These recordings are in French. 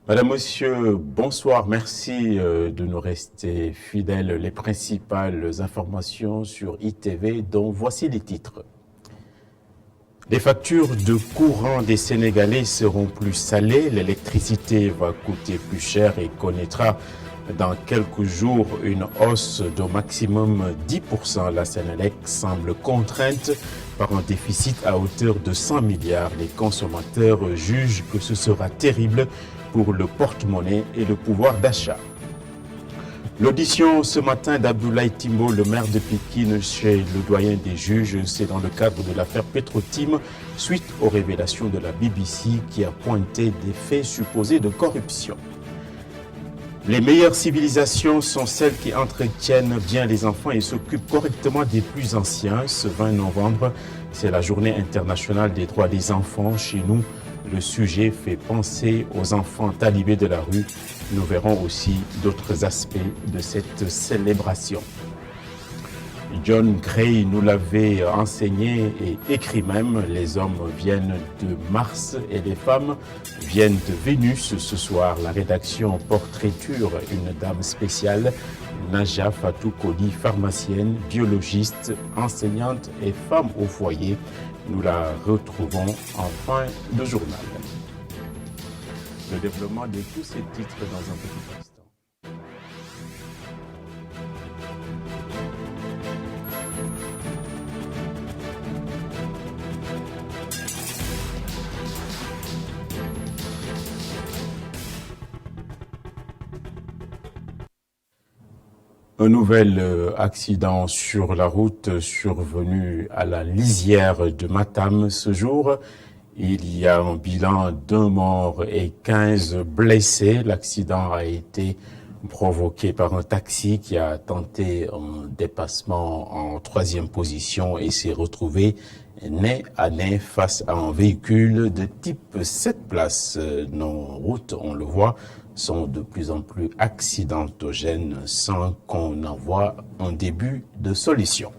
Madame, Monsieur, bonsoir. Merci de nous rester fidèles. Les principales informations sur ITV, dont voici les titres. Les factures de courant des Sénégalais seront plus salées. L'électricité va coûter plus cher et connaîtra dans quelques jours une hausse d'au maximum 10%. La Sénélec semble contrainte par un déficit à hauteur de 100 milliards. Les consommateurs jugent que ce sera terrible pour le porte-monnaie et le pouvoir d'achat. L'audition ce matin d'Abdoulaye Timbo, le maire de Pikine, chez le doyen des juges, c'est dans le cadre de l'affaire Petro-Tim, suite aux révélations de la BBC qui a pointé des faits supposés de corruption. Les meilleures civilisations sont celles qui entretiennent bien les enfants et s'occupent correctement des plus anciens. Ce 20 novembre, c'est la journée internationale des droits des enfants. Chez nous, le sujet fait penser aux enfants talibés de la rue. Nous verrons aussi d'autres aspects de cette célébration. John Gray nous l'avait enseigné et écrit même, les hommes viennent de Mars et les femmes viennent de Vénus. Ce soir, la rédaction portraiture une dame spéciale, Naja Fatou Koli, pharmacienne, biologiste, enseignante et femme au foyer. Nous la retrouvons en fin de journal. Le développement de tous ces titres dans un petit instant. Un nouvel accident sur la route survenu à la lisière de Matam ce jour. Il y a un bilan d'un mort et 15 blessés. L'accident a été provoqué par un taxi qui a tenté un dépassement en 3e position et s'est retrouvé nez à nez face à un véhicule de type 7 places. Nos routes, on le voit, sont de plus en plus accidentogènes sans qu'on en voie un début de solution.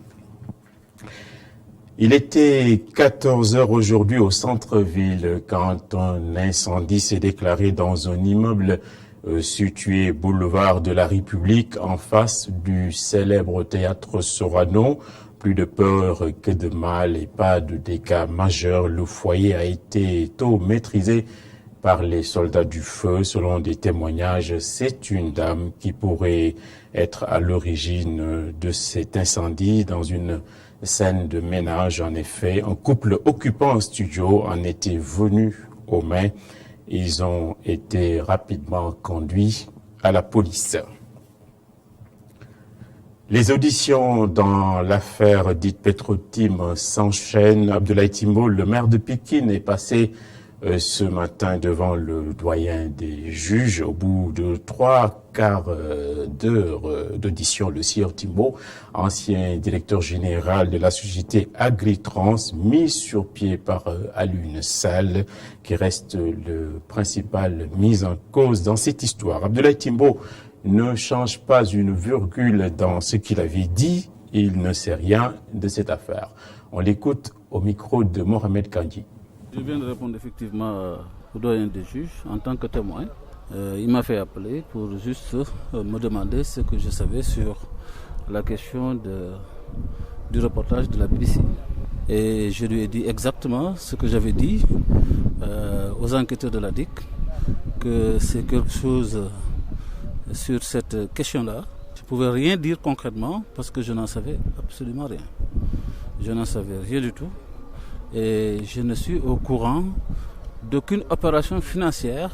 Il était 14 heures aujourd'hui au centre-ville quand un incendie s'est déclaré dans un immeuble situé boulevard de la République en face du célèbre théâtre Sorano. Plus de peur que de mal et pas de dégâts majeurs. Le foyer a été tôt maîtrisé par les soldats du feu. Selon des témoignages, c'est une dame qui pourrait être à l'origine de cet incendie dans une scène de ménage. En effet, un couple occupant un studio en était venu aux mains. Ils ont été rapidement conduits à la police. Les auditions dans l'affaire dite Petro-Tim s'enchaînent. Abdoulaye Timbo, le maire de Pikine, est passé ce matin devant le doyen des juges. Au bout de 3/4 d'heure d'audition, le sieur Timbo, ancien directeur général de la société Agritrans, mis sur pied par Alioune Sall, qui reste le principal mis en cause dans cette histoire. Abdoulaye Timbo ne change pas une virgule dans ce qu'il avait dit. Il ne sait rien de cette affaire. On l'écoute au micro de Mohamed Kandji. Je viens de répondre effectivement au doyen des juges en tant que témoin. Il m'a fait appeler pour juste me demander ce que je savais sur la question du reportage de la BBC. Et je lui ai dit exactement ce que j'avais dit aux enquêteurs de la DIC, que c'est quelque chose sur cette question-là. Je ne pouvais rien dire concrètement parce que je n'en savais absolument rien. Je n'en savais rien du tout. Et je ne suis au courant d'aucune opération financière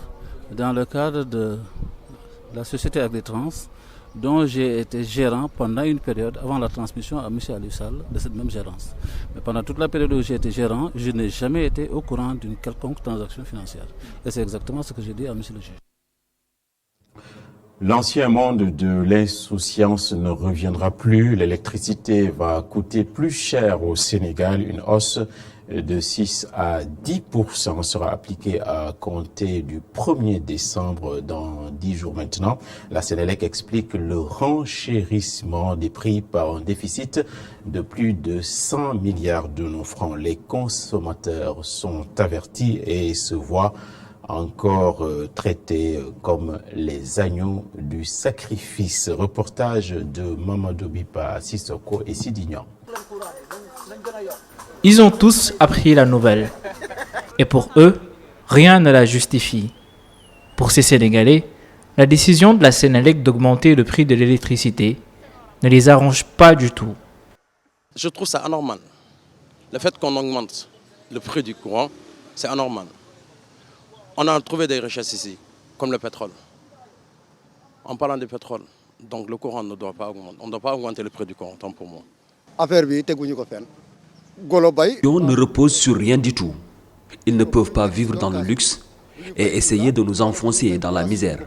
dans le cadre de la société Agritrans dont j'ai été gérant pendant une période avant la transmission à M. Alioune Sall de cette même gérance. Mais pendant toute la période où j'ai été gérant, je n'ai jamais été au courant d'une quelconque transaction financière. Et c'est exactement ce que j'ai dit à M. le juge. L'ancien monde de l'insouciance ne reviendra plus. L'électricité va coûter plus cher au Sénégal. Une hausse de 6 à 10% sera appliquée à compter du 1er décembre dans 10 jours maintenant. La Sénélec explique le renchérissement des prix par un déficit de plus de 100 milliards de nos francs. Les consommateurs sont avertis et se voient encore traités comme les agneaux du sacrifice. Reportage de Mamadou Bipa Sissoko et Sidignan. Ils ont tous appris la nouvelle. Et pour eux, rien ne la justifie. Pour ces Sénégalais, la décision de la Sénélec d'augmenter le prix de l'électricité ne les arrange pas du tout. Je trouve ça anormal. Le fait qu'on augmente le prix du courant, c'est anormal. On a trouvé des richesses ici, comme le pétrole. En parlant du pétrole, donc le courant ne doit pas augmenter. On ne doit pas augmenter le prix du courant, tant pour moi. On ne repose sur rien du tout. Ils ne peuvent pas vivre dans le luxe et essayer de nous enfoncer dans la misère.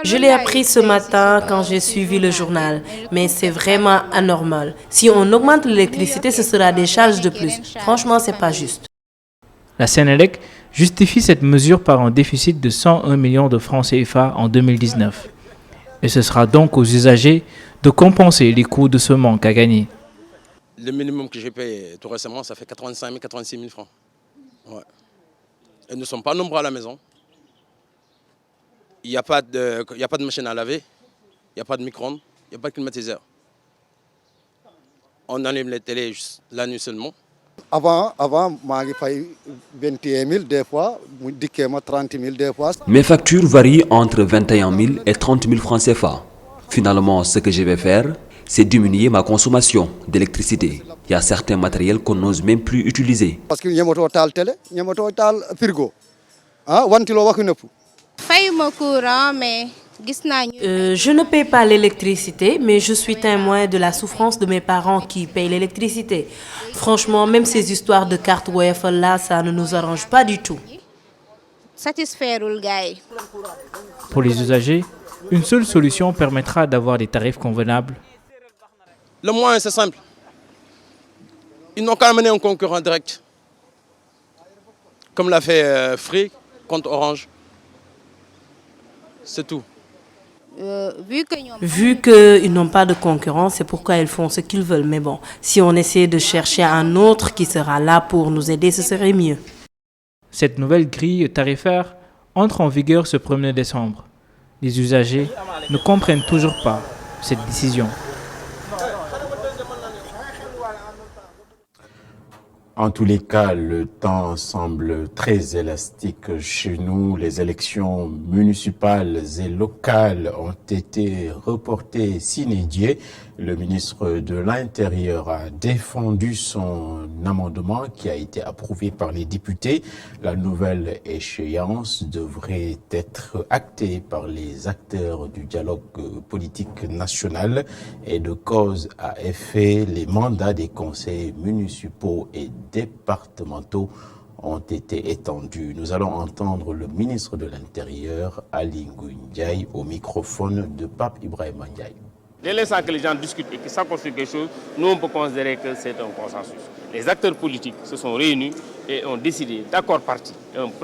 Je l'ai appris ce matin quand j'ai suivi le journal, mais c'est vraiment anormal. Si on augmente l'électricité, ce sera des charges de plus. Franchement, c'est pas juste. La Sénélec justifie cette mesure par un déficit de 101 millions de francs CFA en 2019. Et ce sera donc aux usagers de compenser les coûts de ce manque à gagner. Le minimum que j'ai payé tout récemment, ça fait 85 000, 86 000 francs. Ouais. Et nous ne sommes pas nombreux à la maison. Il n'y a pas de machine à laver, il n'y a pas de micro-ondes, il n'y a pas de climatiseur. On allume les télés juste la nuit seulement. Avant, je payais 21 000 des fois, 30 000 des fois. Mes factures varient entre 21 000 et 30 000 francs CFA. Finalement, ce que je vais faire, c'est diminuer ma consommation d'électricité. Il y a certains matériels qu'on n'ose même plus utiliser. Parce que nous avons la télé, nous avons le frigo. Je ne paie pas l'électricité, mais je suis témoin de la souffrance de mes parents qui payent l'électricité. Franchement, même ces histoires de cartes UEFA là, ça ne nous arrange pas du tout. Pour les usagers, une seule solution permettra d'avoir des tarifs convenables. Le moyen, c'est simple. Ils n'ont qu'à amener un concurrent direct. Comme l'a fait Free contre Orange. C'est tout. Vu qu'ils n'ont pas de concurrence, c'est pourquoi ils font ce qu'ils veulent. Mais bon, si on essaie de chercher un autre qui sera là pour nous aider, ce serait mieux. Cette nouvelle grille tarifaire entre en vigueur ce 1er décembre. Les usagers ne comprennent toujours pas cette décision. En tous les cas, le temps semble très élastique chez nous. Les élections municipales et locales ont été reportées sine die. Le ministre de l'Intérieur a défendu son amendement qui a été approuvé par les députés. La nouvelle échéance devrait être actée par les acteurs du dialogue politique national et de cause à effet, les mandats des conseils municipaux et départementaux ont été étendus. Nous allons entendre le ministre de l'Intérieur, Ali Ngouille Ndiaye, au microphone de Pape Ibrahima Ndiaye. Dès l'instant que les gens discutent et que ça construit quelque chose, nous on peut considérer que c'est un consensus. Les acteurs politiques se sont réunis et ont décidé d'accord parti.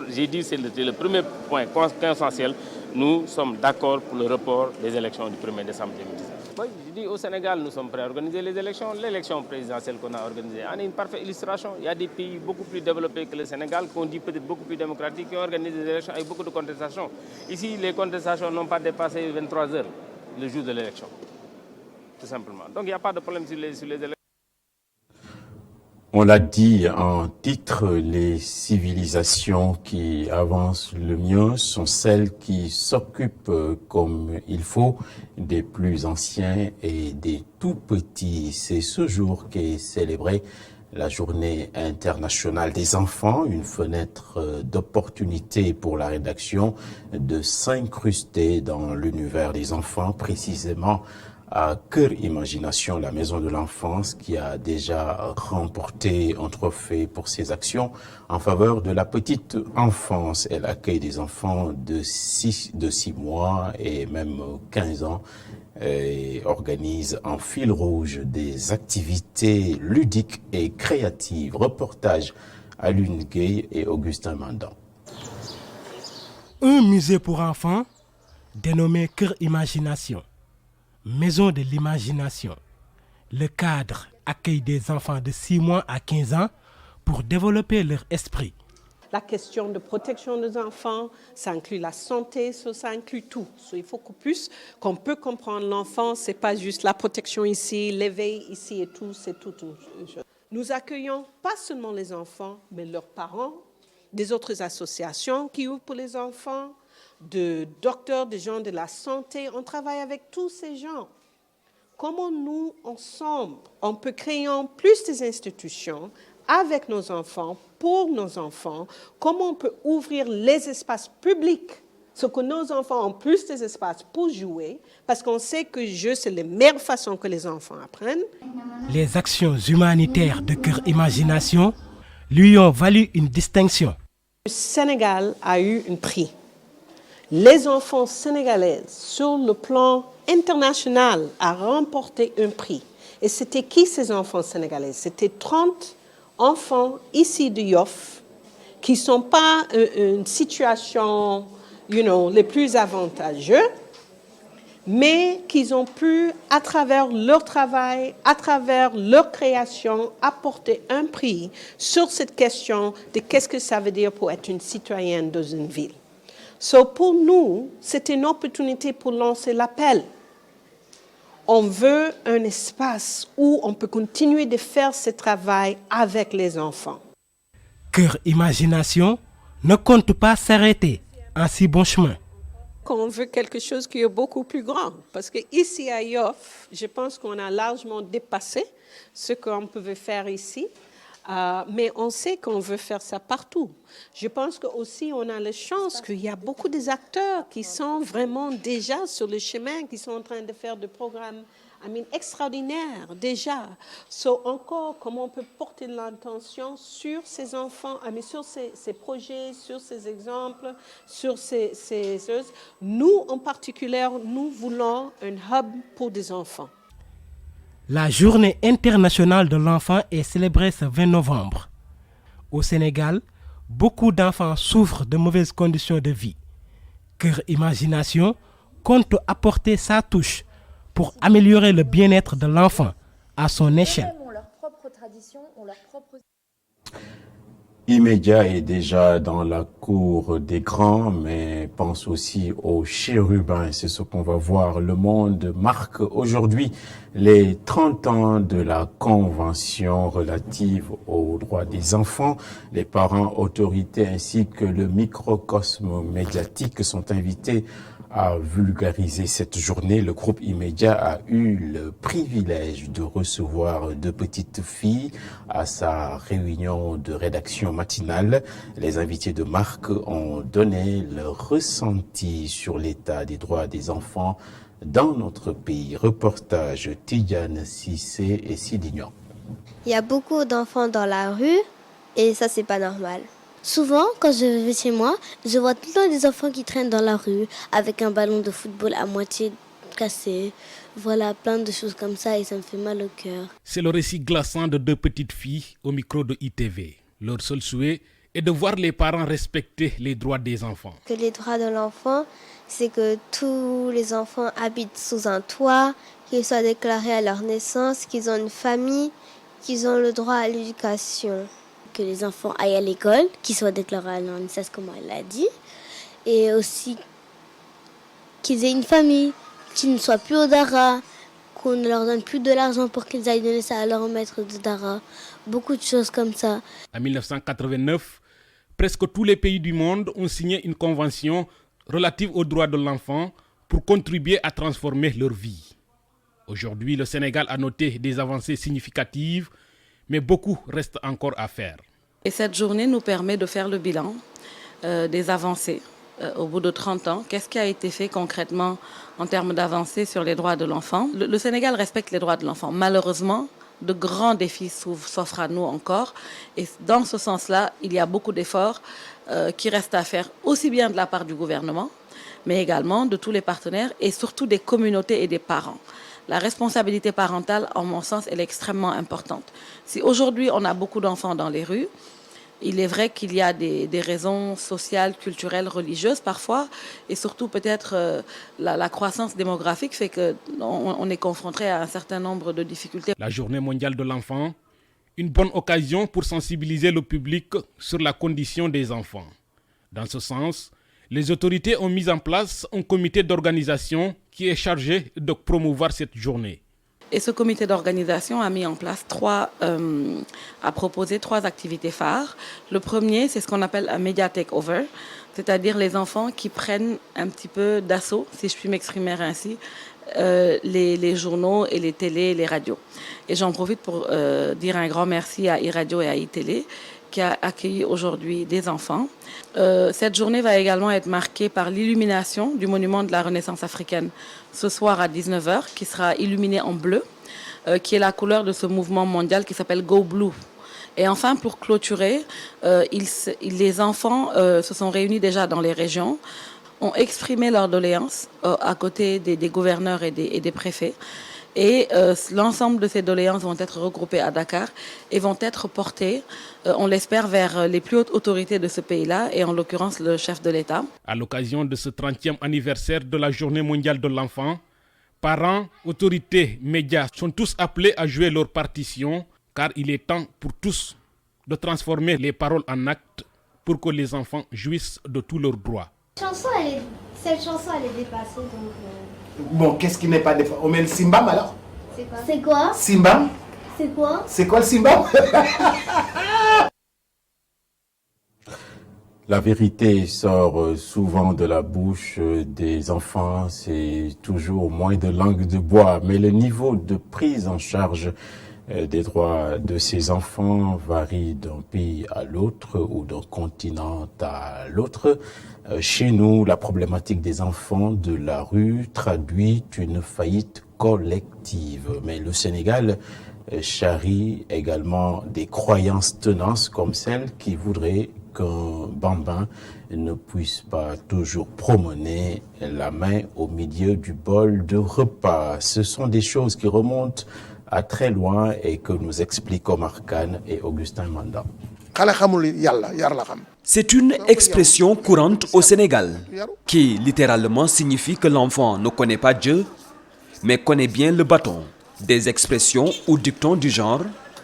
J'ai dit que c'est le premier point consensuel. Nous sommes d'accord pour le report des élections du 1er décembre 2019. Je dis au Sénégal, nous sommes prêts à organiser les élections. L'élection présidentielle qu'on a organisée en est une parfaite illustration. Il y a des pays beaucoup plus développés que le Sénégal, qu'on dit peut-être beaucoup plus démocratiques, qui ont organisé des élections avec beaucoup de contestations. Ici, les contestations n'ont pas dépassé 23 heures le jour de l'élection. Tout simplement. Donc il n'y a pas de problème sur les élections. On l'a dit en titre, les civilisations qui avancent le mieux sont celles qui s'occupent comme il faut des plus anciens et des tout petits. C'est ce jour qu'est célébrée la journée internationale des enfants, une fenêtre d'opportunité pour la rédaction de s'incruster dans l'univers des enfants, précisément à Cœur Imagination, la maison de l'enfance qui a déjà remporté un trophée pour ses actions en faveur de la petite enfance. Elle accueille des enfants de 6 mois et même 15 ans et organise en fil rouge des activités ludiques et créatives. Reportage à Lune Gay et Augustin Mandan. Un musée pour enfants dénommé Cœur Imagination. Maison de l'imagination. Le cadre accueille des enfants de 6 mois à 15 ans pour développer leur esprit. La question de protection des enfants, ça inclut la santé, ça inclut tout. Il faut qu'on peut comprendre l'enfant, ce n'est pas juste la protection ici, l'éveil ici et tout, c'est tout une chose. Nous accueillons pas seulement les enfants, mais leurs parents, des autres associations qui ouvrent pour les enfants, de docteurs, des gens de la santé. On travaille avec tous ces gens. Comment nous, ensemble, on peut créer en plus des institutions avec nos enfants, pour nos enfants, comment on peut ouvrir les espaces publics, ce que nos enfants ont plus des espaces pour jouer, parce qu'on sait que le jeu, c'est la meilleure façon que les enfants apprennent. Les actions humanitaires de Cœur Imagination lui ont valu une distinction. Le Sénégal a eu un prix. Les enfants sénégalais, sur le plan international, ont remporté un prix. Et c'était qui ces enfants sénégalais? C'était 30 enfants ici de Yoff qui ne sont pas une situation, les plus avantageuses, mais qui ont pu, à travers leur travail, à travers leur création, apporter un prix sur cette question de qu'est-ce que ça veut dire pour être une citoyenne dans une ville. Pour nous, c'était une opportunité pour lancer l'appel. On veut un espace où on peut continuer de faire ce travail avec les enfants. Cœur Imagination ne compte pas s'arrêter en si bon chemin. On veut quelque chose qui est beaucoup plus grand. Parce qu'ici à Yoff, je pense qu'on a largement dépassé ce qu'on pouvait faire ici. Mais on sait qu'on veut faire ça partout. Je pense qu'aussi on a la chance qu'il y a beaucoup des acteurs qui sont vraiment déjà sur le chemin, qui sont en train de faire des programmes extraordinaires déjà. Encore, comment on peut porter l'attention sur ces enfants, sur ces projets, sur ces exemples, sur ces choses. Nous, en particulier, nous voulons un hub pour des enfants. La Journée internationale de l'enfant est célébrée ce 20 novembre. Au Sénégal, beaucoup d'enfants souffrent de mauvaises conditions de vie. Cœur Imagination compte apporter sa touche pour améliorer le bien-être de l'enfant à son échelle. Immédiat est déjà dans la cour des grands, mais pense aussi aux chérubins. C'est ce qu'on va voir. Le monde marque aujourd'hui les 30 ans de la Convention relative aux droits des enfants. Les parents, autorités ainsi que le microcosme médiatique sont invités à vulgariser cette journée. Le groupe Immédiat a eu le privilège de recevoir deux petites filles à sa réunion de rédaction matinale. Les invités de marque ont donné leur ressenti sur l'état des droits des enfants dans notre pays. Reportage Tidiane Cissé et Sidignan. Il y a beaucoup d'enfants dans la rue et ça, c'est pas normal. Souvent, quand je vais chez moi, je vois tout le temps des enfants qui traînent dans la rue avec un ballon de football à moitié cassé. Voilà, plein de choses comme ça et ça me fait mal au cœur. C'est le récit glaçant de deux petites filles au micro de ITV. Leur seul souhait est de voir les parents respecter les droits des enfants. Que les droits de l'enfant, c'est que tous les enfants habitent sous un toit, qu'ils soient déclarés à leur naissance, qu'ils ont une famille, qu'ils ont le droit à l'éducation. Que les enfants aillent à l'école, qu'ils soient déclarés à leur naissance, comme elle l'a dit. Et aussi qu'ils aient une famille, qu'ils ne soient plus au Dara, qu'on ne leur donne plus de l'argent pour qu'ils aillent donner ça à leur maître de Dara. Beaucoup de choses comme ça. En 1989, presque tous les pays du monde ont signé une convention relative aux droits de l'enfant pour contribuer à transformer leur vie. Aujourd'hui, le Sénégal a noté des avancées significatives, mais beaucoup reste encore à faire. Et cette journée nous permet de faire le bilan des avancées. Au bout de 30 ans, qu'est-ce qui a été fait concrètement en termes d'avancées sur les droits de l'enfant? Le Sénégal respecte les droits de l'enfant. Malheureusement, de grands défis s'offrent à nous encore. Et dans ce sens-là, il y a beaucoup d'efforts qui restent à faire, aussi bien de la part du gouvernement, mais également de tous les partenaires et surtout des communautés et des parents. La responsabilité parentale, en mon sens, elle est extrêmement importante. Si aujourd'hui on a beaucoup d'enfants dans les rues, il est vrai qu'il y a des raisons sociales, culturelles, religieuses parfois, et surtout peut-être la croissance démographique fait qu'on est confronté à un certain nombre de difficultés. La Journée mondiale de l'enfant Une bonne occasion pour sensibiliser le public sur la condition des enfants. Dans ce sens, les autorités ont mis en place un comité d'organisation qui est chargé de promouvoir cette journée. Et ce comité d'organisation a mis en place a proposé 3 activités phares. Le premier, c'est ce qu'on appelle un media takeover, c'est-à-dire les enfants qui prennent un petit peu d'assaut, si je puis m'exprimer ainsi, les journaux et les télés et les radios. Et j'en profite pour dire un grand merci à iRadio et à iTélé qui a accueilli aujourd'hui des enfants. Cette journée va également être marquée par l'illumination du monument de la Renaissance africaine ce soir à 19h, qui sera illuminé en bleu, qui est la couleur de ce mouvement mondial qui s'appelle Go Blue. Et enfin, pour clôturer, les enfants se sont réunis déjà dans les régions, ont exprimé leurs doléances à côté des gouverneurs et des préfets. Et l'ensemble de ces doléances vont être regroupées à Dakar et vont être portées, on l'espère, vers les plus hautes autorités de ce pays-là, et en l'occurrence le chef de l'État. À l'occasion de ce 30e anniversaire de la Journée mondiale de l'enfant, parents, autorités, médias sont tous appelés à jouer leur partition, car il est temps pour tous de transformer les paroles en actes pour que les enfants jouissent de tous leurs droits. Cette chanson, elle est dépassée, donc... Bon, qu'est-ce qui n'est pas dépassé? On met le Simbam alors? C'est quoi? Simbam? C'est quoi? C'est quoi le Simbam? La vérité sort souvent de la bouche des enfants, c'est toujours moins de langue de bois, mais le niveau de prise en charge des droits de ces enfants varie d'un pays à l'autre ou d'un continent à l'autre. Chez nous, la problématique des enfants de la rue traduit une faillite collective. Mais le Sénégal charrie également des croyances tenaces comme celle qui voudrait qu'un bambin ne puisse pas toujours promener la main au milieu du bol de repas. Ce sont des choses qui remontent à très loin et que nous expliquent Omar Khan et Augustin Manda. C'est une expression courante au Sénégal qui littéralement signifie que l'enfant ne connaît pas Dieu, mais connaît bien le bâton. Des expressions ou dictons du genre,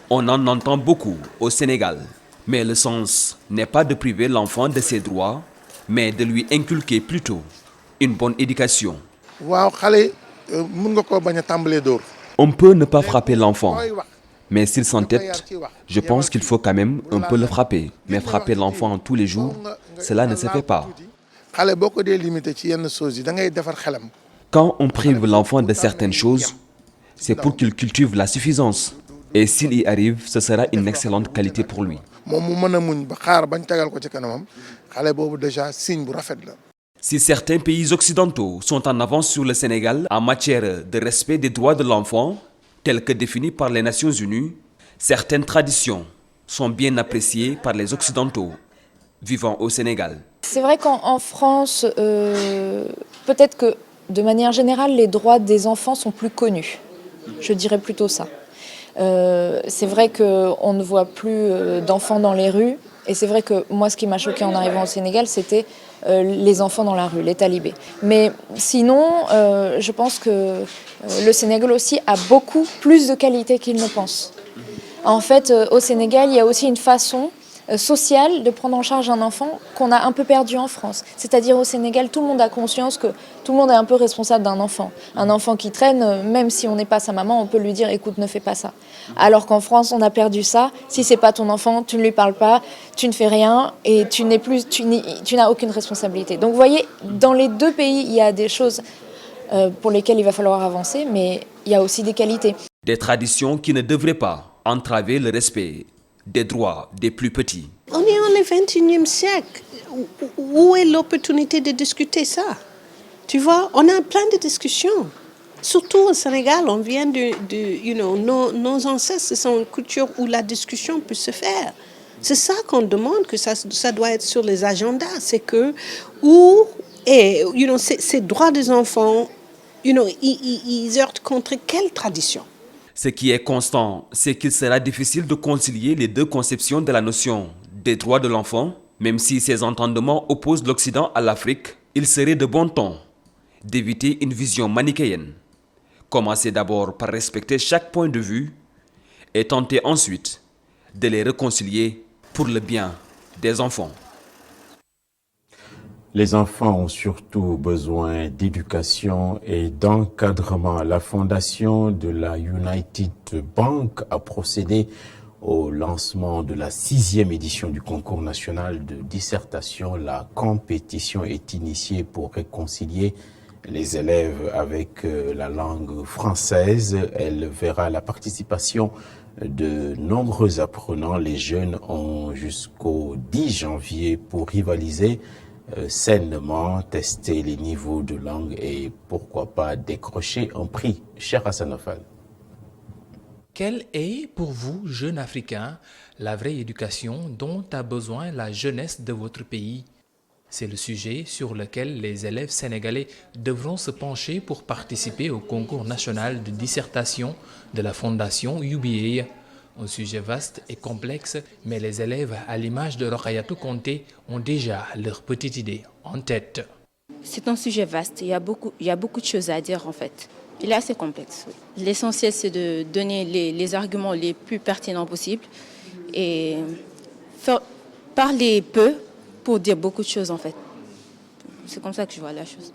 on en entend beaucoup au Sénégal. Mais le sens n'est pas de priver l'enfant de ses droits, mais de lui inculquer plutôt une bonne éducation. On peut ne pas frapper l'enfant, mais s'il s'entête, je pense qu'il faut quand même un peu le frapper. Mais frapper l'enfant tous les jours, cela ne se fait pas. Quand on prive l'enfant de certaines choses, c'est pour qu'il cultive la suffisance. Et s'il y arrive, ce sera une excellente qualité pour lui. Si certains pays occidentaux sont en avance sur le Sénégal en matière de respect des droits de l'enfant, tels que définis par les Nations Unies, certaines traditions sont bien appréciées par les Occidentaux vivant au Sénégal. C'est vrai qu'en France, peut-être que de manière générale, les droits des enfants sont plus connus. Je dirais plutôt ça. C'est vrai qu'on ne voit plus d'enfants dans les rues. Et c'est vrai que moi, ce qui m'a choqué en arrivant au Sénégal, c'était les enfants dans la rue, les talibés. Mais sinon, je pense que le Sénégal aussi a beaucoup plus de qualité qu'il ne pense. En fait, au Sénégal, il y a aussi une façon sociale de prendre en charge un enfant qu'on a un peu perdu en France. C'est-à-dire au Sénégal, tout le monde a conscience que tout le monde est un peu responsable d'un enfant. Un enfant qui traîne, même si on n'est pas sa maman, on peut lui dire « écoute, ne fais pas ça ». Alors qu'en France, on a perdu ça. Si c'est pas ton enfant, tu ne lui parles pas, tu ne fais rien et tu n'as aucune responsabilité. Donc vous voyez, dans les deux pays, il y a des choses pour lesquelles il va falloir avancer, mais il y a aussi des qualités. Des traditions qui ne devraient pas entraver le respect des droits des plus petits. On est en le 21e siècle. Où est l'opportunité de discuter ça? Tu vois, on a plein de discussions. Surtout au Sénégal, on vient nos ancêtres, c'est une culture où la discussion peut se faire. C'est ça qu'on demande, que ça doit être sur les agendas. C'est que, ces droits des enfants, ils heurtent contre quelle tradition? Ce qui est constant, c'est qu'il sera difficile de concilier les deux conceptions de la notion des droits de l'enfant. Même si ces entendements opposent l'Occident à l'Afrique, il serait de bon ton d'éviter une vision manichéenne. Commencer d'abord par respecter chaque point de vue et tenter ensuite de les réconcilier pour le bien des enfants. Les enfants ont surtout besoin d'éducation et d'encadrement. La fondation de la United Bank a procédé au lancement de la 6e édition du concours national de dissertation. La compétition est initiée pour réconcilier les élèves avec la langue française. Elle verra la participation de nombreux apprenants. Les jeunes ont jusqu'au 10 janvier pour rivaliser sainement, tester les niveaux de langue et pourquoi pas décrocher un prix. Cher Hassan Ofal. Quelle est pour vous, jeunes Africains, la vraie éducation dont a besoin la jeunesse de votre pays? C'est le sujet sur lequel les élèves sénégalais devront se pencher pour participer au concours national de dissertation de la Fondation UBA. Un sujet vaste et complexe, mais les élèves, à l'image de Rokhaya Conté, ont déjà leur petite idée en tête. C'est un sujet vaste, il y a beaucoup de choses à dire en fait. Il est assez complexe. Oui. L'essentiel, c'est de donner les arguments les plus pertinents possibles et parler peu pour dire beaucoup de choses en fait. C'est comme ça que je vois la chose.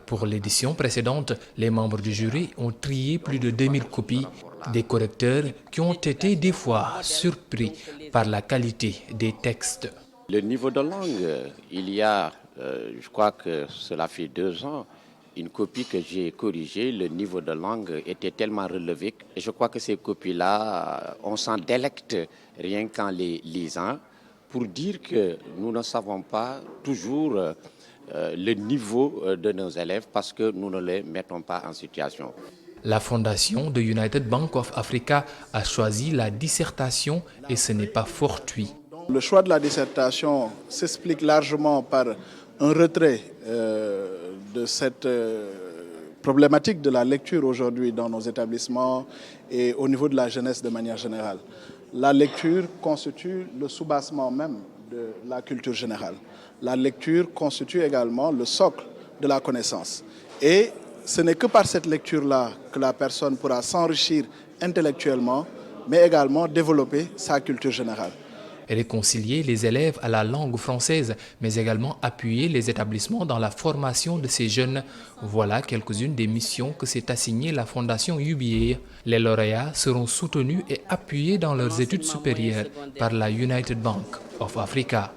Pour l'édition précédente, les membres du jury ont trié plus de 2000 copies, des correcteurs qui ont été des fois surpris par la qualité des textes. Le niveau de langue, il y a, je crois que cela fait 2 ans, une copie que j'ai corrigée, le niveau de langue était tellement relevé. Et je crois que ces copies-là, on s'en délecte rien qu'en les lisant, pour dire que nous ne savons pas toujours le niveau de nos élèves parce que nous ne les mettons pas en situation. La fondation de United Bank of Africa a choisi la dissertation et ce n'est pas fortuit. Le choix de la dissertation s'explique largement par un retrait de cette problématique de la lecture aujourd'hui dans nos établissements et au niveau de la jeunesse de manière générale. La lecture constitue le soubassement même de la culture générale. La lecture constitue également le socle de la connaissance. Et ce n'est que par cette lecture-là que la personne pourra s'enrichir intellectuellement, mais également développer sa culture générale. Réconcilier les élèves à la langue française, mais également appuyer les établissements dans la formation de ces jeunes. Voilà quelques-unes des missions que s'est assignée la Fondation UBA. Les lauréats seront soutenus et appuyés dans leurs études supérieures par la United Bank of Africa.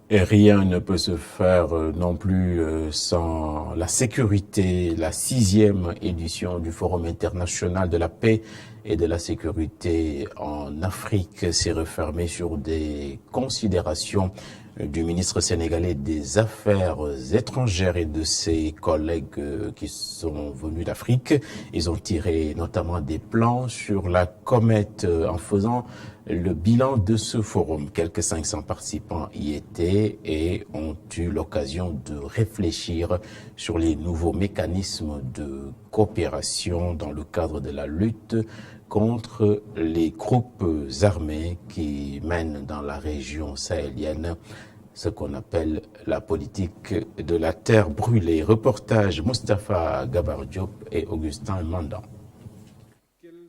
Et rien ne peut se faire non plus sans la sécurité. La 6e édition du Forum international de la paix et de la sécurité en Afrique s'est refermée sur des considérations du ministre sénégalais des Affaires étrangères et de ses collègues qui sont venus d'Afrique. Ils ont tiré notamment des plans sur la comète en faisant le bilan de ce forum. Quelques 500 participants y étaient et ont eu l'occasion de réfléchir sur les nouveaux mécanismes de coopération dans le cadre de la lutte contre les groupes armés qui mènent dans la région sahélienne ce qu'on appelle la politique de la terre brûlée. Reportage Mustapha Gabar Diop et Augustin Mandan.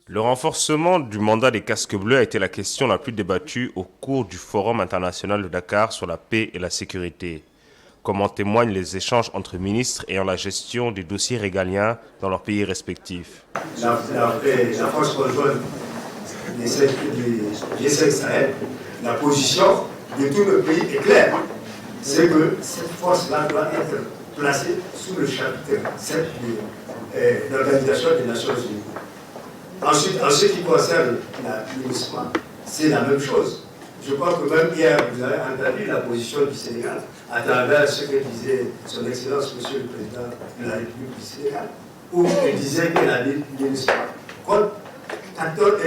Le renforcement du mandat des casques bleus a été la question la plus débattue au cours du Forum international de Dakar sur la paix et la sécurité, comme en témoignent les échanges entre ministres ayant la gestion des dossiers régaliens dans leurs pays respectifs. La force conjointe des G5 Sahel, la position de tout le pays est claire. C'est que cette force-là doit être placée sous le chapitre 7 de l'Organisation des Nations Unies. Ensuite, en ce qui concerne la MINUSMA, c'est la même chose. Je crois que même hier, vous avez entendu la position du Sénégal à travers ce que disait son Excellence, Monsieur le Président de la République du Sénégal, où il disait que la MINUSMA compte 14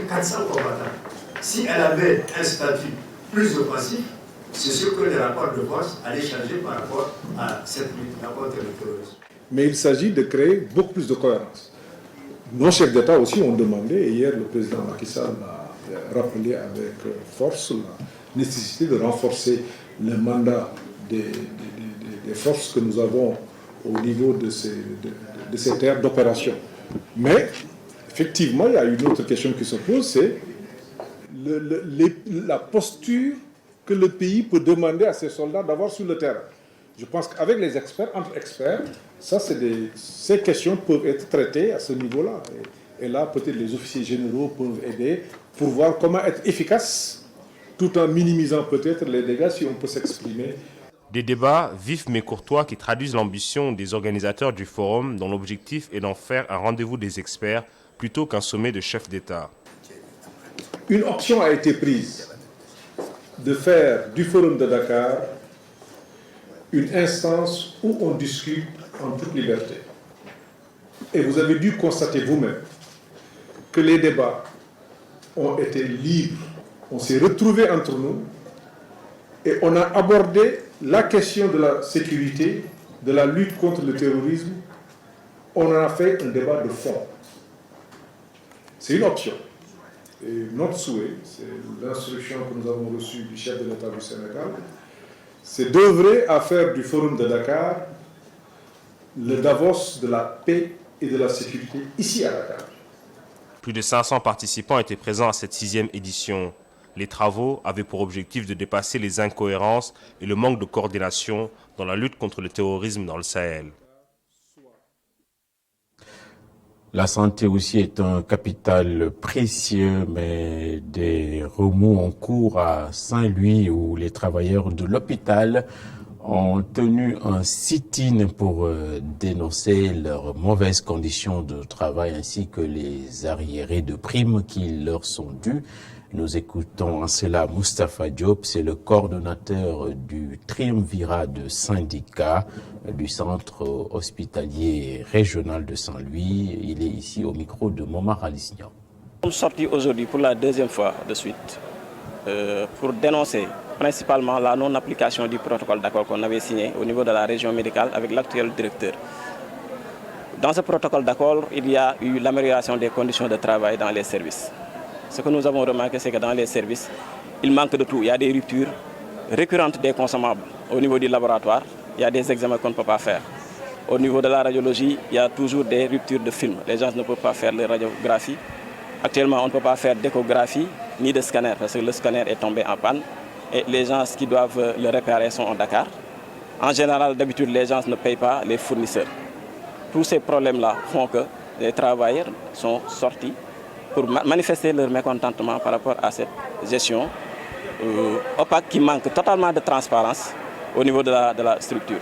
400 combattants. Si elle avait un statut plus offensif, c'est ce que les rapports de force allaient changer par rapport à cette lutte contre le terrorisme. Mais il s'agit de créer beaucoup plus de cohérence. Nos chefs d'État aussi ont demandé, et hier le président Macky Sall a rappelé avec force la nécessité de renforcer le mandat des forces que nous avons au niveau de ces terres d'opération. Mais Effectivement, il y a une autre question qui se pose, c'est la posture que le pays peut demander à ses soldats d'avoir sur le terrain. Je pense qu'avec les experts, entre experts, ces questions peuvent être traitées à ce niveau-là. Et là, peut-être les officiers généraux peuvent aider pour voir comment être efficace, tout en minimisant peut-être les dégâts, si on peut s'exprimer. Des débats vifs mais courtois qui traduisent l'ambition des organisateurs du forum, dont l'objectif est d'en faire un rendez-vous des experts plutôt qu'un sommet de chefs d'État. Une option a été prise de faire du forum de Dakar une instance où on discute en toute liberté. Et vous avez dû constater vous-même que les débats ont été libres. On s'est retrouvés entre nous et on a abordé la question de la sécurité, de la lutte contre le terrorisme. On en a fait un débat de fond. C'est une option. Et notre souhait, c'est l'instruction que nous avons reçue du chef de l'État du Sénégal, c'est d'œuvrer à faire du Forum de Dakar le Davos de la paix et de la sécurité ici à Dakar. Plus de 500 participants étaient présents à cette 6e édition. Les travaux avaient pour objectif de dépasser les incohérences et le manque de coordination dans la lutte contre le terrorisme dans le Sahel. La santé aussi est un capital précieux, mais des remous en cours à Saint-Louis où les travailleurs de l'hôpital ont tenu un sit-in pour dénoncer leurs mauvaises conditions de travail ainsi que les arriérés de primes qui leur sont dus. Nous écoutons en cela Moustapha Diop, c'est le coordonnateur du triumvirat de syndicats du centre hospitalier régional de Saint-Louis. Il est ici au micro de Momar Alisnian. Nous sommes sortis aujourd'hui pour la deuxième fois de suite pour dénoncer principalement la non-application du protocole d'accord qu'on avait signé au niveau de la région médicale avec l'actuel directeur. Dans ce protocole d'accord, il y a eu l'amélioration des conditions de travail dans les services. Ce que nous avons remarqué, c'est que dans les services, il manque de tout. Il y a des ruptures récurrentes des consommables. Au niveau du laboratoire, il y a des examens qu'on ne peut pas faire. Au niveau de la radiologie, il y a toujours des ruptures de film. Les gens ne peuvent pas faire les radiographies. Actuellement, on ne peut pas faire d'échographie ni de scanner parce que le scanner est tombé en panne. Et les gens qui doivent le réparer sont en Dakar. En général, d'habitude, les gens ne payent pas les fournisseurs. Tous ces problèmes-là font que les travailleurs sont sortis pour manifester leur mécontentement par rapport à cette gestion opaque qui manque totalement de transparence au niveau de la structure.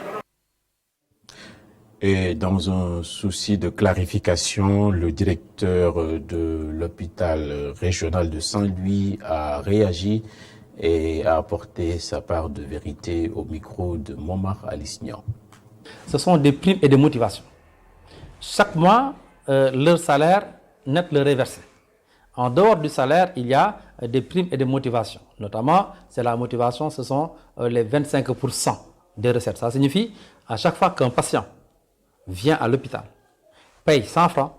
Et dans un souci de clarification, le directeur de l'hôpital régional de Saint-Louis a réagi et a apporté sa part de vérité au micro de Momar Alisnian. Ce sont des primes et des motivations. Chaque mois, leur salaire net leur est versé. En dehors du salaire, il y a des primes et des motivations. Notamment, c'est la motivation, ce sont les 25% des recettes. Ça signifie, à chaque fois qu'un patient vient à l'hôpital, paye 100 francs,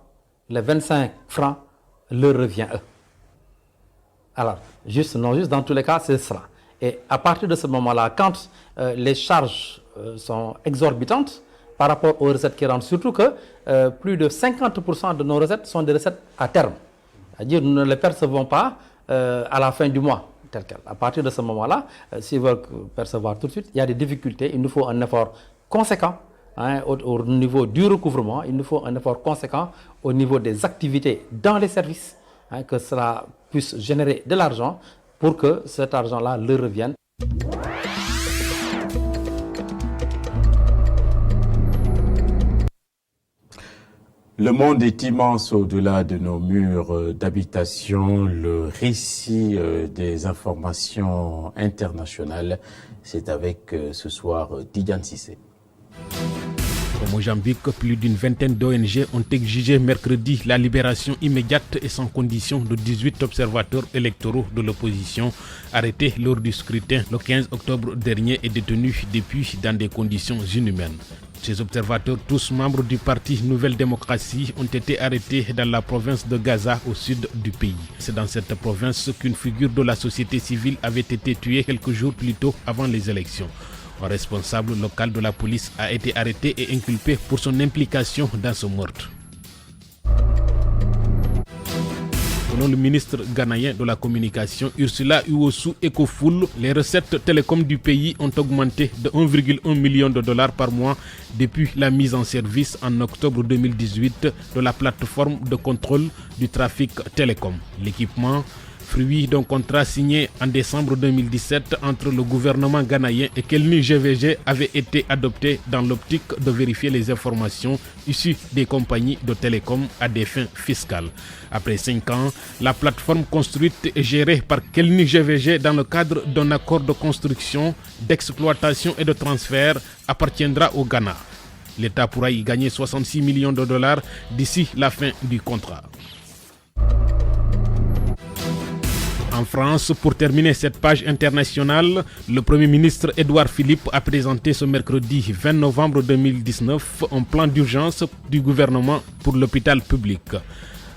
les 25 francs leur revient eux. Alors, non juste, dans tous les cas, c'est cela. Et à partir de ce moment-là, quand les charges sont exorbitantes par rapport aux recettes qui rentrent, surtout que plus de 50% de nos recettes sont des recettes à terme. C'est-à-dire nous ne les percevons pas à la fin du mois, tel quel. À partir de ce moment-là, s'ils veulent percevoir tout de suite, il y a des difficultés. Il nous faut un effort conséquent au niveau du recouvrement. Il nous faut un effort conséquent au niveau des activités dans les services, que cela puisse générer de l'argent pour que cet argent-là leur revienne. Le monde est immense au-delà de nos murs d'habitation. Le récit des informations internationales, c'est avec ce soir Tidiane Cissé. Au Mozambique, plus d'une vingtaine d'ONG ont exigé mercredi la libération immédiate et sans condition de 18 observateurs électoraux de l'opposition arrêtés lors du scrutin le 15 octobre dernier et détenus depuis dans des conditions inhumaines. Ces observateurs, tous membres du parti Nouvelle Démocratie, ont été arrêtés dans la province de Gaza au sud du pays. C'est dans cette province qu'une figure de la société civile avait été tuée quelques jours plus tôt avant les élections. Un responsable local de la police a été arrêté et inculpé pour son implication dans ce meurtre. Selon le ministre ghanéen de la communication, Ursula Uwosu Ekofoul, les recettes télécom du pays ont augmenté de 1,1 million de dollars par mois depuis la mise en service en octobre 2018 de la plateforme de contrôle du trafic télécom. L'équipement, fruit d'un contrat signé en décembre 2017 entre le gouvernement ghanéen et Kelny GVG, avait été adopté dans l'optique de vérifier les informations issues des compagnies de télécom à des fins fiscales. Après 5 ans, la plateforme construite et gérée par Kelny GVG dans le cadre d'un accord de construction, d'exploitation et de transfert appartiendra au Ghana. L'État pourra y gagner 66 millions de dollars d'ici la fin du contrat. En France, pour terminer cette page internationale, le Premier ministre Édouard Philippe a présenté ce mercredi 20 novembre 2019 un plan d'urgence du gouvernement pour l'hôpital public.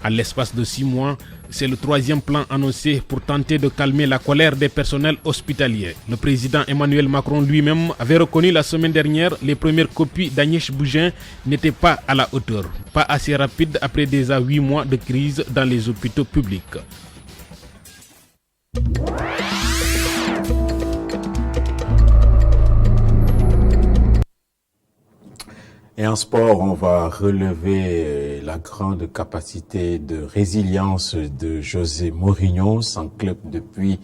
À l'espace de 6 mois, c'est le 3e plan annoncé pour tenter de calmer la colère des personnels hospitaliers. Le président Emmanuel Macron lui-même avait reconnu la semaine dernière les premières copies d'Agnès Buzyn n'étaient pas à la hauteur, pas assez rapides après déjà 8 mois de crise dans les hôpitaux publics. Et en sport, on va relever la grande capacité de résilience de José Mourinho, sans club depuis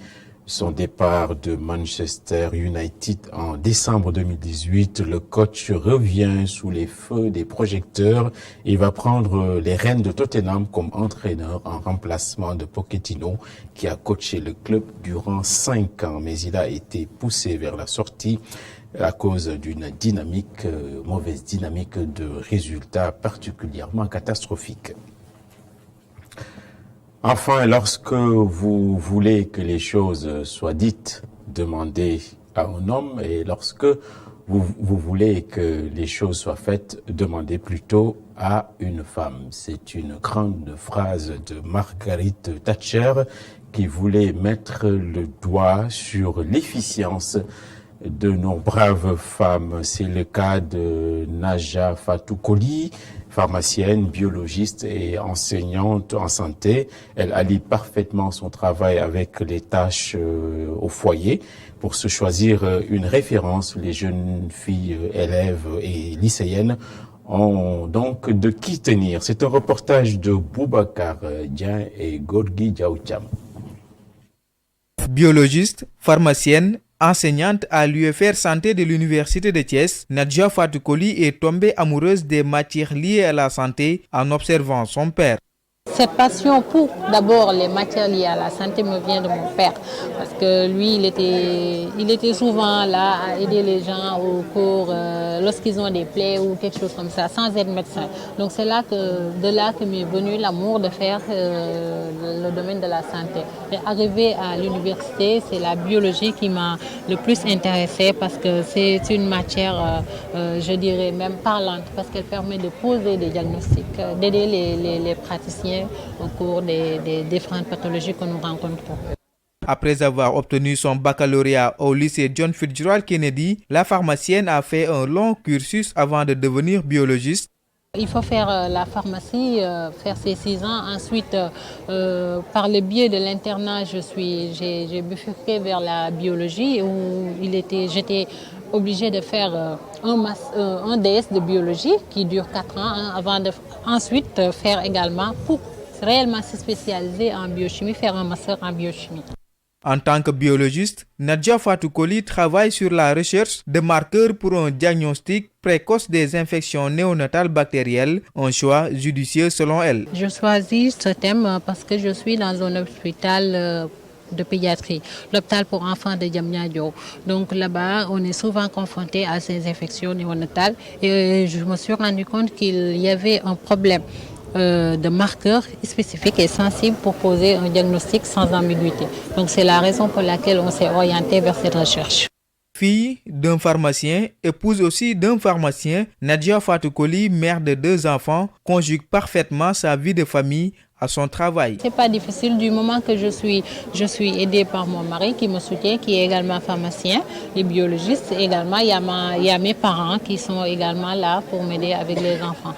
son départ de Manchester United en décembre 2018. Le coach revient sous les feux des projecteurs et va prendre les rênes de Tottenham comme entraîneur en remplacement de Pochettino, qui a coaché le club durant 5 ans, mais il a été poussé vers la sortie à cause d'une mauvaise dynamique de résultats particulièrement catastrophiques. Enfin, lorsque vous voulez que les choses soient dites, demandez à un homme, et lorsque vous voulez que les choses soient faites, demandez plutôt à une femme. C'est une grande phrase de Margaret Thatcher qui voulait mettre le doigt sur l'efficience de nos braves femmes. C'est le cas de Naja Fatou Koli, pharmacienne, biologiste et enseignante en santé. Elle allie parfaitement son travail avec les tâches au foyer. Pour se choisir une référence, les jeunes filles, élèves et lycéennes ont donc de qui tenir. C'est un reportage de Boubacar Dian et Gorgui Diaoucham. Biologiste, pharmacienne, enseignante à l'UFR Santé de l'Université de Thiès, Nadja Fatou Koli est tombée amoureuse des matières liées à la santé en observant son père. Cette passion pour d'abord les matières liées à la santé me vient de mon père, parce que lui il était souvent là à aider les gens au cours lorsqu'ils ont des plaies ou quelque chose comme ça, sans être médecin. Donc c'est de là que m'est venu l'amour de faire le domaine de la santé. Et arrivé à l'université, c'est la biologie qui m'a le plus intéressée, parce que c'est une matière, je dirais même parlante, parce qu'elle permet de poser des diagnostics, d'aider les praticiens au cours des différentes pathologies que nous rencontrons. Après avoir obtenu son baccalauréat au lycée John Fitzgerald Kennedy, la pharmacienne a fait un long cursus avant de devenir biologiste. Il faut faire la pharmacie, faire ses 6 ans. Ensuite, par le biais de l'internat, j'ai bifurqué vers la biologie, où j'étais obligée de faire un DS de biologie qui dure 4 ans, avant de ensuite faire également, pour réellement se spécialiser en biochimie, faire un master en biochimie. En tant que biologiste, Nadja Fatou Koli travaille sur la recherche de marqueurs pour un diagnostic précoce des infections néonatales bactérielles, un choix judicieux selon elle. Je choisis ce thème parce que je suis dans un hôpital de pédiatrie, l'hôpital pour enfants de Diamniadio. Donc là-bas, on est souvent confronté à ces infections néonatales, et je me suis rendu compte qu'il y avait un problème de marqueurs spécifiques et sensibles pour poser un diagnostic sans ambiguïté. Donc c'est la raison pour laquelle on s'est orienté vers cette recherche. Fille d'un pharmacien, épouse aussi d'un pharmacien, Nadja Fatou Koli, mère de 2 enfants, conjugue parfaitement sa vie de famille à son travail. C'est pas difficile du moment que je suis aidée par mon mari qui me soutient, qui est également pharmacien et biologiste. Également, il y a mes parents qui sont également là pour m'aider avec les enfants.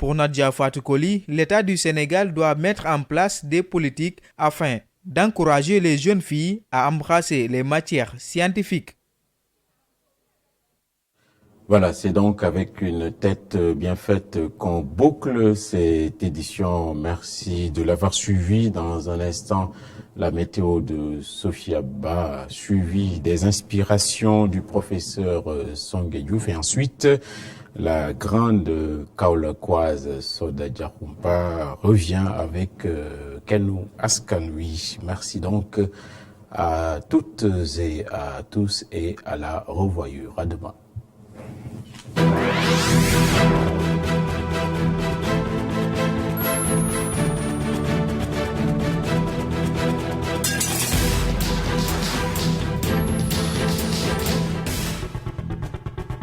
Pour Nadia Fatou Koli, l'État du Sénégal doit mettre en place des politiques afin d'encourager les jeunes filles à embrasser les matières scientifiques. Voilà, c'est donc avec une tête bien faite qu'on boucle cette édition. Merci de l'avoir suivi. Dans un instant, la météo de Sophia Ba, suivi des inspirations du professeur Songe Diouf. Et ensuite, la grande Kaolakoise Soda Diakhoumpa revient avec Kenou Askanui. Merci donc à toutes et à tous et à la revoyure. À demain.